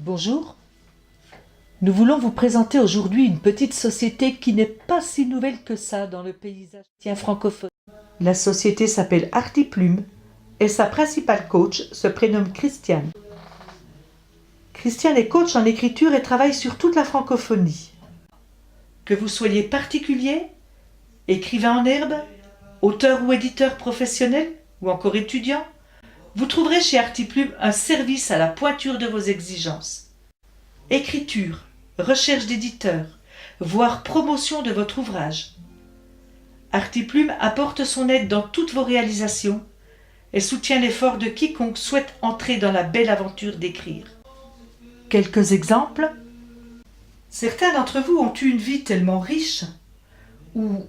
Bonjour, nous voulons vous présenter aujourd'hui une petite société qui n'est pas si nouvelle que ça dans le paysage francophone. La société s'appelle Artiplume et sa principale coach se prénomme Christiane. Christiane est coach en écriture et travaille sur toute la francophonie. Que vous soyez particulier, écrivain en herbe, auteur ou éditeur professionnel ou encore étudiant, vous trouverez chez Artiplume un service à la pointure de vos exigences. Écriture, recherche d'éditeur, voire promotion de votre ouvrage. Artiplume apporte son aide dans toutes vos réalisations et soutient l'effort de quiconque souhaite entrer dans la belle aventure d'écrire. Quelques exemples. Certains d'entre vous ont eu une vie tellement riche ou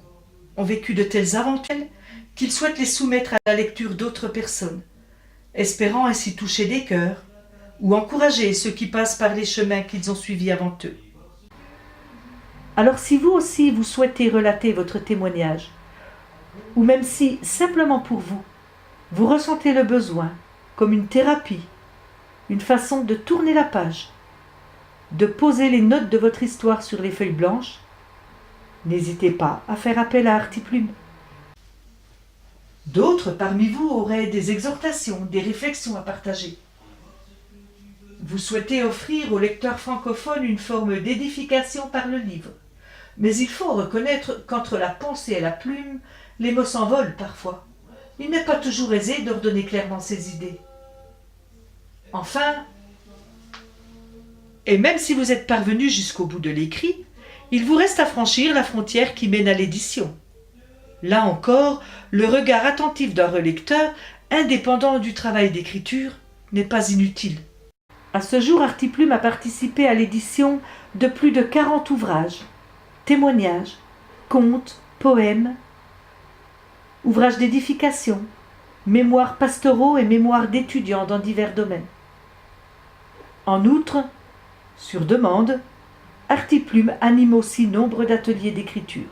ont vécu de telles aventures qu'ils souhaitent les soumettre à la lecture d'autres personnes, espérant ainsi toucher des cœurs ou encourager ceux qui passent par les chemins qu'ils ont suivis avant eux. Alors si vous aussi vous souhaitez relater votre témoignage, ou même si, simplement pour vous, vous ressentez le besoin, comme une thérapie, une façon de tourner la page, de poser les notes de votre histoire sur les feuilles blanches, n'hésitez pas à faire appel à Artiplume. D'autres parmi vous auraient des exhortations, des réflexions à partager. Vous souhaitez offrir aux lecteurs francophones une forme d'édification par le livre. Mais il faut reconnaître qu'entre la pensée et la plume, les mots s'envolent parfois. Il n'est pas toujours aisé d'ordonner clairement ses idées. Enfin, et même si vous êtes parvenu jusqu'au bout de l'écrit, il vous reste à franchir la frontière qui mène à l'édition. Là encore, le regard attentif d'un relecteur, indépendant du travail d'écriture, n'est pas inutile. À ce jour, Artiplume a participé à l'édition de plus de 40 ouvrages, témoignages, contes, poèmes, ouvrages d'édification, mémoires pastoraux et mémoires d'étudiants dans divers domaines. En outre, sur demande, Artiplume anime aussi nombre d'ateliers d'écriture.